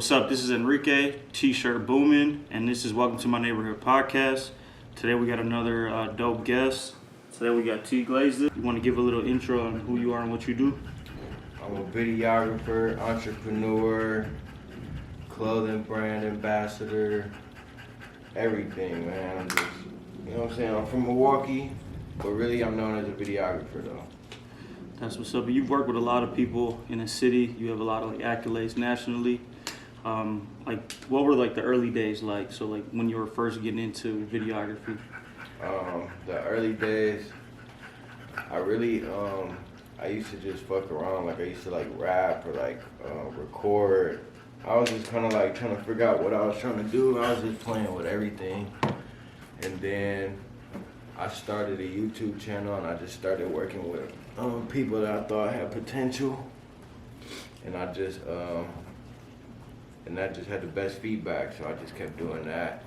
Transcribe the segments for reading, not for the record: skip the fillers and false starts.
What's up? This is Enrique, Tshirtboomin, and this is Welcome to My Neighborhood Podcast. Today we got another dope guest. Today we got Teeglazedit. You want to give a little intro on who you are and what you do? I'm a videographer, entrepreneur, clothing brand ambassador, everything, man. I'm just, you know what I'm saying? I'm from Milwaukee, but really I'm known as a videographer though. That's what's up. You've worked with a lot of people in the city. You have a lot of accolades nationally. What were the early days like? So when you were first getting into videography? The early days, I really, I used to just fuck around. I used to rap or record. I was just kind of trying to figure out what I was trying to do. I was just playing with everything. And then I started a YouTube channel and I just started working with people that I thought had potential. And I just, and that just had the best feedback, so I just kept doing that.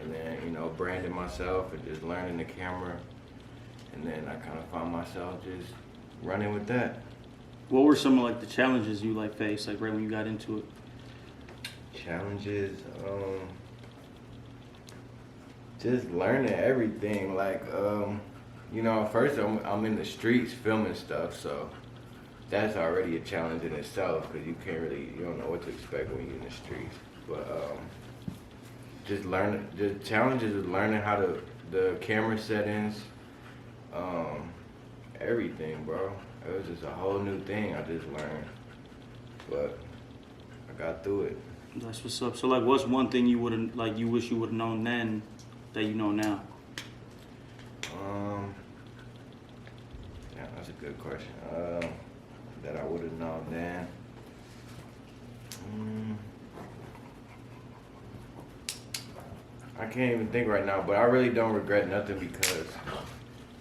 And then, branding myself and just learning the camera. And then I kind of found myself just running with that. What were some of the challenges you faced right when you got into it? Challenges, just learning everything. First I'm in the streets filming stuff, so that's already a challenge in itself because you don't know what to expect when you're in the streets. But the challenges is learning how the camera settings, everything, bro. It was just a whole new thing I just learned, but I got through it. That's what's up. So what's one thing you wouldn't you wish you would have known then that you know now? Yeah, that's a good question. That I would have known then. I can't even think right now, but I really don't regret nothing because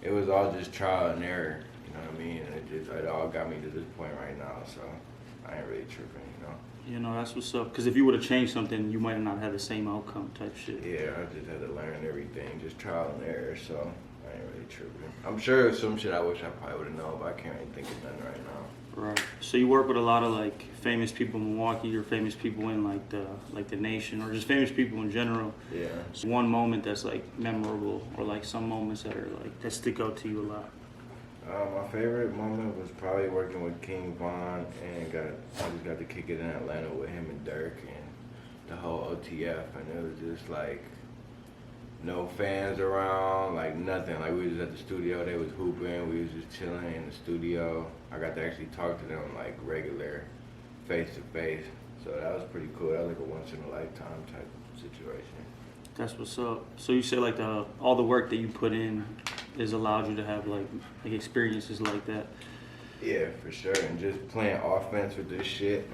it was all just trial and error. You know what I mean? And it all got me to this point right now, so I ain't really tripping, That's what's up. Because if you would have changed something, you might have not had the same outcome type shit. Yeah, I just had to learn everything, just trial and error, so I ain't really tripping. I'm sure there's some shit I wish I probably would have known, but I can't even think of nothing right now. Right. So you work with a lot of famous people in Milwaukee, or famous people in the nation, or just famous people in general. Yeah. So one moment that's memorable, or some moments that are that stick out to you a lot. My favorite moment was probably working with King Von and I just got to kick it in Atlanta with him and Durk and the whole OTF, and it was just no fans around, nothing. We was at the studio, they was hooping, we was just chilling in the studio. I got to actually talk to them regular, face to face. So that was pretty cool. That was a once in a lifetime type situation. That's what's up. So you say all the work that you put in has allowed you to have experiences like that. Yeah, for sure. And just playing offense with this shit,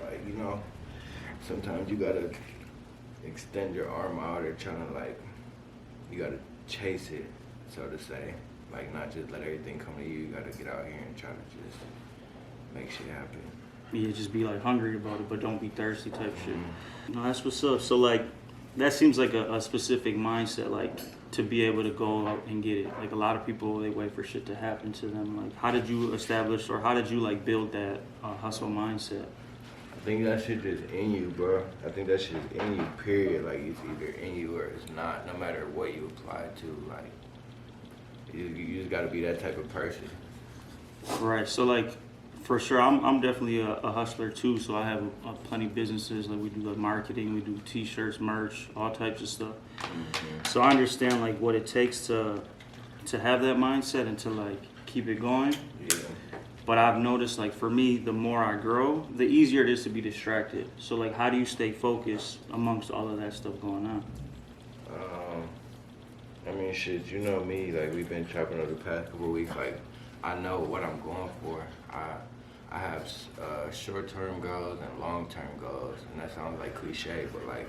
sometimes you gotta extend your arm out or trying to you gotta chase it, so to say. Not just let everything come to you. You gotta get out here and try to just make shit happen. Yeah, just be hungry about it, but don't be thirsty type shit. No, that's what's up. So that seems like a specific mindset, to be able to go out and get it. A lot of people, they wait for shit to happen to them. How did you establish, or how did you build that hustle mindset? I think that shit is in you, bro. I think that shit is in you, period. It's either in you or it's not, no matter what you apply it to. You just gotta be that type of person. Right, so for sure, I'm definitely a hustler too, so I have plenty of businesses. We do marketing, we do t-shirts, merch, all types of stuff. Mm-hmm. So I understand what it takes to have that mindset and to keep it going. Yeah. But I've noticed for me, the more I grow, the easier it is to be distracted. So how do you stay focused amongst all of that stuff going on? I mean, shit, you know me, we've been chopping over the past couple of weeks, I know what I'm going for. I have short-term goals and long-term goals, and that sounds cliche, but I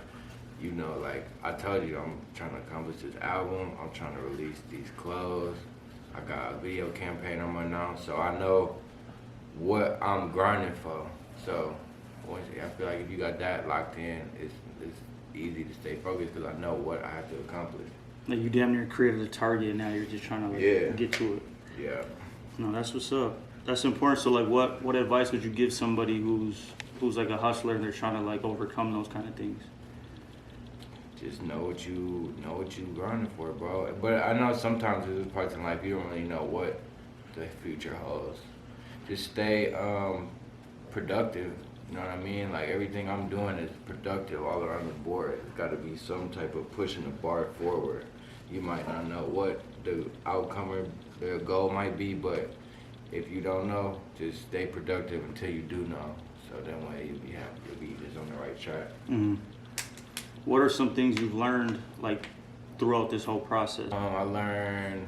told you, I'm trying to accomplish this album, I'm trying to release these clothes, I got a video campaign I'm on now, so I know what I'm grinding for. So I feel if you got that locked in, it's easy to stay focused because I know what I have to accomplish. You damn near created a target, and now you're just trying to get to it. Yeah. No, that's what's up. That's important. So what advice would you give somebody who's who's like a hustler and they're trying to like overcome those kind of things? Just know what you grinding for, bro. But I know sometimes there's parts in life you don't really know what the future holds. Just stay productive. You know what I mean? Like everything I'm doing is productive all around the board. It's got to be some type of pushing the bar forward. You might not know what the outcome or the goal might be, but if you don't know, just stay productive until you do know. So that way you'll be just on the right track. Mm-hmm. What are some things you've learned like throughout this whole process? I learned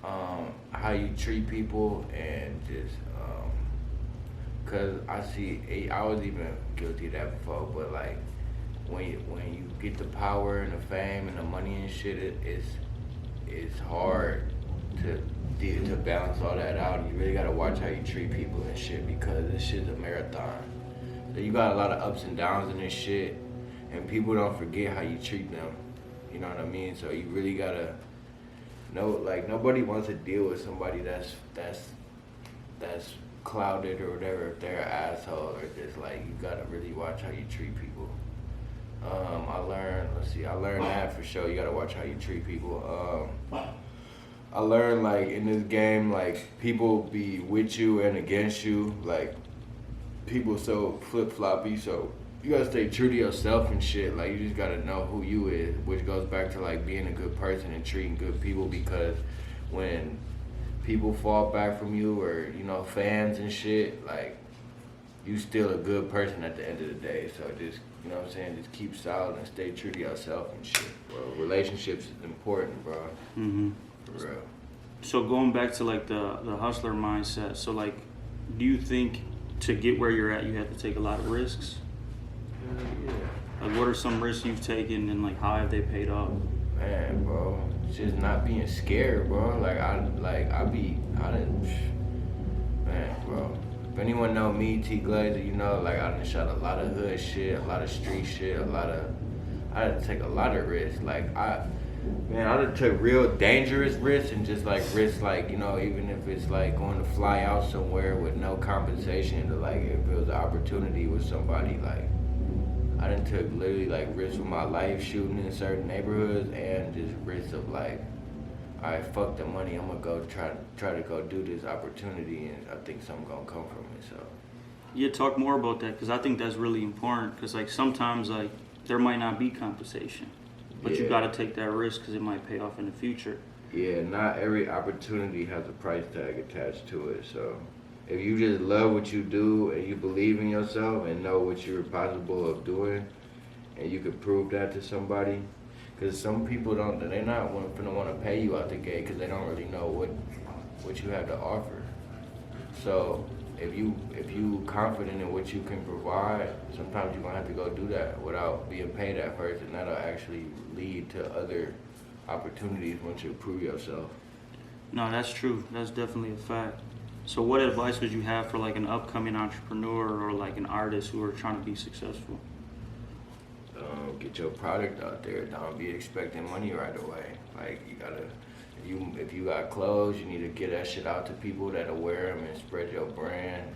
how you treat people and just cause I was even guilty of that before, but like when you get the power and the fame and the money and shit, it's hard to balance all that out. You really gotta watch how you treat people and shit, because this shit's a marathon. So you got a lot of ups and downs in this shit, and people don't forget how you treat them. You know what I mean? So you really gotta know, like, nobody wants to deal with somebody that's clouded or whatever, if they're an asshole or just like, you gotta really watch how you treat people. I learned that for sure. You gotta watch how you treat people. I learned, like, in this game, like, people be with you and against you. Like, people so flip-floppy, so you gotta stay true to yourself and shit. Like, you just gotta know who you is, which goes back to, like, being a good person and treating good people, because when people fall back from you, or, you know, fans and shit, like, you still a good person at the end of the day. So just, you know what I'm saying, just keep solid and stay true to yourself and shit, bro. Relationships is important, bro. Mm-hmm. For real. So going back to like the hustler mindset, so like, do you think to get where you're at, you have to take a lot of risks? Yeah. Like, what are some risks you've taken, and like, how have they paid off? Man, bro, just not being scared, bro. Man, bro. If anyone know me, Teeglazedit, you know, like, I done shot a lot of hood shit, a lot of street shit, I had to take a lot of risks. Like, I done took real dangerous risks, and just like risks, like, you know, even if it's like going to fly out somewhere with no compensation, to like, if it was an opportunity with somebody, like, I done took literally like risks with my life shooting in certain neighborhoods, and just risks of like, alright, fuck the money, I'm gonna go try to go do this opportunity, and I think something gonna come from it. So Yeah, talk more about that, because I think that's really important, because like sometimes like there might not be compensation, but you got to take that risk because it might pay off in the future. Yeah, not every opportunity has a price tag attached to it. So if you just love what you do and you believe in yourself and know what you're possible of doing, and you could prove that to somebody, because some people they're not gonna want to pay you out the gate because they don't really know what you have to offer. So if you confident in what you can provide, sometimes you're gonna have to go do that without being paid at first, and that'll actually lead to other opportunities once you prove yourself. No, that's true. That's definitely a fact. So what advice would you have for like an upcoming entrepreneur or like an artist who are trying to be successful? Get your product out there. Don't be expecting money right away. Like, you gotta, if you got clothes, you need to get that shit out to people that'll wear them and spread your brand.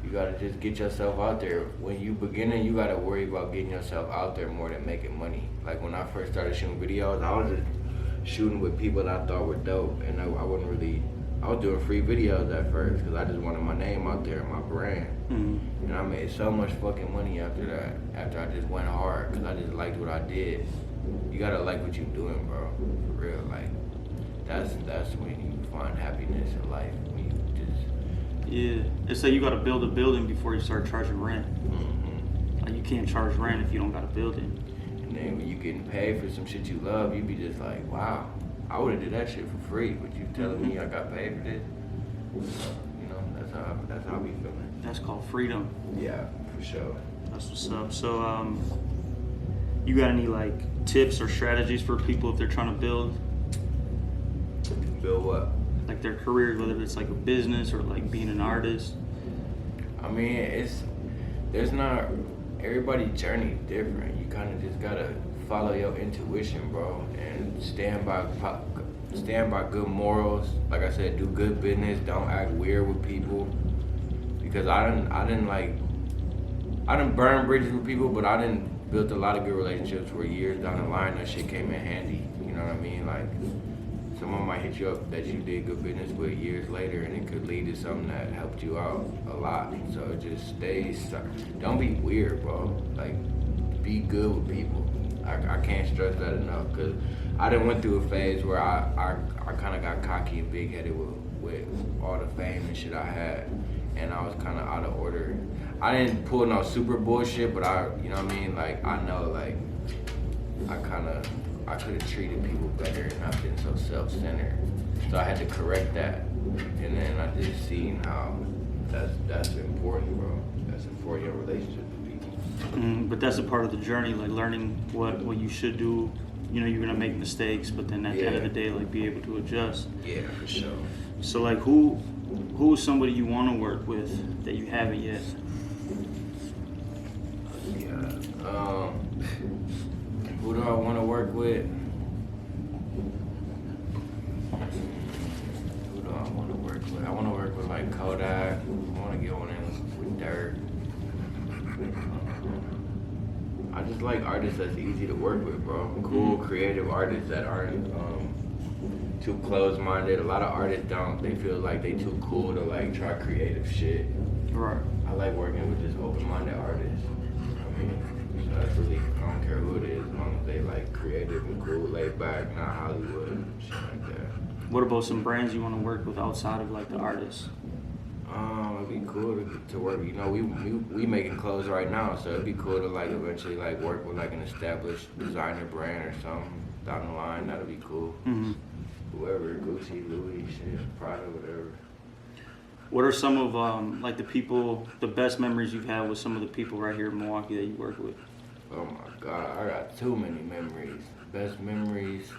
You gotta just get yourself out there. When you beginning, you gotta worry about getting yourself out there more than making money. Like, when I first started shooting videos, I was just shooting with people that I thought were dope, and I was doing free videos at first because I just wanted my name out there and my brand. Mm-hmm. And I made so much fucking money after that, after I just went hard, because I just liked what I did. You gotta like what you're doing, bro, for real. Like, that's when you find happiness in life, when you just... Yeah, it's like you gotta build a building before you start charging rent. Mm-hmm. Like, you can't charge rent if you don't got a building. And then when you getting paid for some shit you love, you be just like, wow, I would've did that shit for free, but you telling me I got paid for this? You know, that's how we feeling. That's called freedom. Yeah, for sure. That's what's up. So, you got any like tips or strategies for people if they're trying to build? Build what? Like their career, whether it's like a business or like being an artist. I mean, everybody's journey is different. You kind of just gotta follow your intuition, bro, and stand by good morals. Like I said, do good business. Don't act weird with people, because I didn't burn bridges with people, but I didn't build a lot of good relationships where years down the line that shit came in handy. You know what I mean? Like, someone might hit you up that you did good business with years later, and it could lead to something that helped you out a lot. So just don't be weird, bro. Like, be good with people. I can't stress that enough, because I done went through a phase where I kind of got cocky and big-headed with all the fame and shit I had, and I was kind of out of order. I didn't pull no super bullshit, but you know what I mean? Like, I know, like, I could have treated people better and not been so self-centered. So I had to correct that. And then I just seen how that's important, bro. That's important in relationships with people. But that's a part of the journey, like learning what you should do. You know, you're gonna make mistakes, but then at the end of the day, like, be able to adjust. Yeah, for sure. So like, who is somebody you want to work with that you haven't yet? Who do I want to work with? Who do I want to work with? I want to work with, like, Kodak. I want to get one in with Durk. I just like artists that's easy to work with, bro. Cool, creative artists that aren't too closed-minded. A lot of artists they feel like they too cool to, like, try creative shit. Right. I like working with just open-minded artists. I mean, so that's really, I don't care who it is, as long as they, like, creative and cool, laid back, not Hollywood, shit like that. What about some brands you want to work with outside of, like, the artists? It'd be cool to work. You know, we making clothes right now, so it'd be cool to, like, eventually, like, work with, like, an established designer brand or something down the line. That'd be cool. Mm-hmm. Whoever, Gucci, Louis, shit, Prada, whatever. What are some of like the best memories you've had with some of the people right here in Milwaukee that you work with? Oh my God, I got too many memories. Best memories.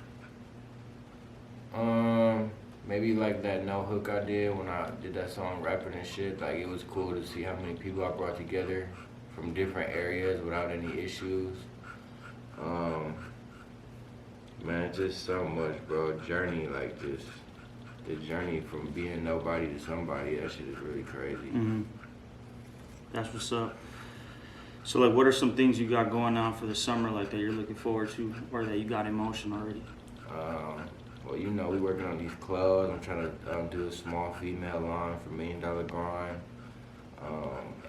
Maybe like that no hook I did when I did that song Rapping and shit. Like, it was cool to see how many people I brought together from different areas without any issues. Man, just so much, bro. Journey, like, just the journey from being nobody to somebody. That shit is really crazy. Mm-hmm. That's what's up. So, like, what are some things you got going on for the summer, like, that you're looking forward to, or that you got in motion already? Well, you know, we working on these clothes. I'm trying to do a small female line for $1 Million Grind,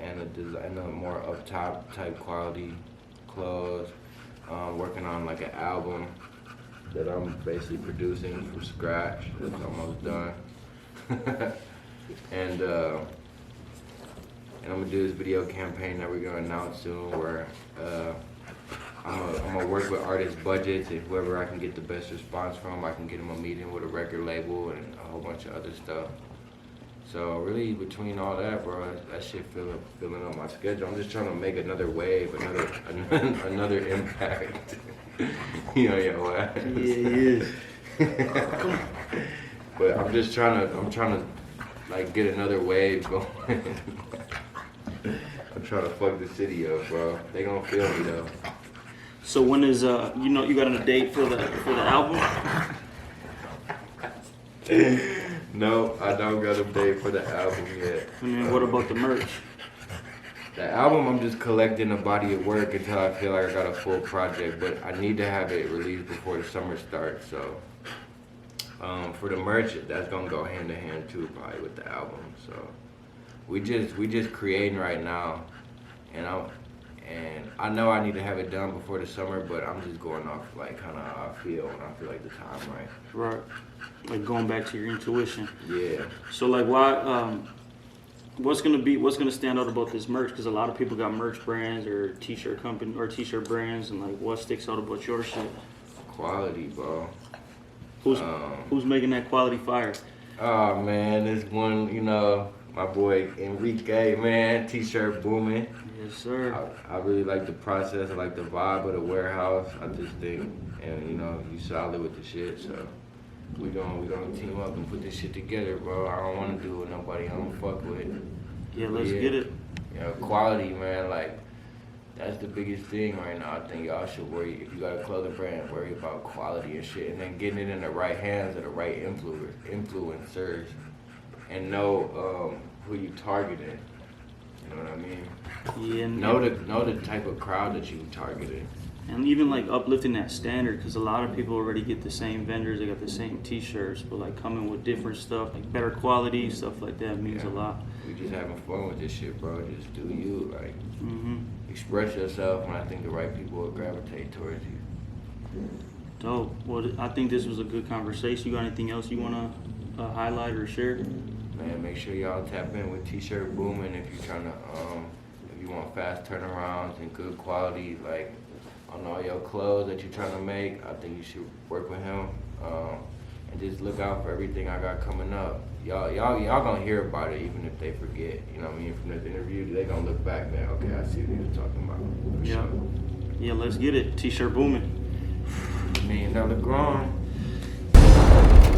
and a more up top type quality clothes. Working on, like, an album that I'm basically producing from scratch. It's almost done. And I'm gonna do this video campaign that we're gonna announce soon, where I'm gonna work with artists' budgets, and whoever I can get the best response from, I can get them a meeting with a record label and a whole bunch of other stuff. So really, between all that, bro, that shit filling up my schedule. I'm just trying to make another wave, another impact. You know your ass. Yeah. Come on. But I'm trying to like get another wave going. I'm trying to fuck the city up, bro. They gonna feel me though. So when is you know, you got a date for the album? No, I don't got a date for the album yet. And then what about the merch? The album, I'm just collecting a body of work until I feel like I got a full project, but I need to have it released before the summer starts. So for the merch, that's gonna go hand in hand too, probably with the album. So we just creating right now, and I know I need to have it done before the summer, but I'm just going off like kind of how I feel when I feel like the time right. Right. Like going back to your intuition. Yeah. So like, why? What's gonna stand out about this merch? Because a lot of people got merch brands or t-shirt company or t-shirt brands, and like, what sticks out about your shit? Quality, bro. Who's making that quality fire? Oh man, this one, you know, my boy Enrique, man, Tshirtboomin. Yes, sir. I really like the process. I like the vibe of the warehouse. I just think, and you know, you solid with the shit, so we gonna team up and put this shit together, bro. I don't want to do it with nobody I don't fuck with. Yeah, let's get it. Yeah, quality, man. Like, that's the biggest thing right now. I think y'all should worry, if you got a clothing brand, worry about quality and shit, and then getting it in the right hands of the right influencers, and know who you targeting. know what I mean? Yeah, and Know the type of crowd that you targeted. And even like uplifting that standard, because a lot of people already get the same vendors, they got the same T-shirts, but like coming with different stuff, like better quality stuff like that means a lot. We just having fun with this shit, bro. Just do you, like Mhm. express yourself, and I think the right people will gravitate towards you. Dope. Well, I think this was a good conversation. You got anything else you wanna highlight or share? Man, make sure y'all tap in with Tshirtboomin if you're trying to, if you want fast turnarounds and good quality, like on all your clothes that you're trying to make. I think you should work with him, and just look out for everything I got coming up. Y'all gonna hear about it even if they forget. You know what I mean? From this interview, they gonna look back there. Okay, I see what he was talking about. For Yeah. sure. Yeah, let's get it. Tshirtboomin. $1 million grind.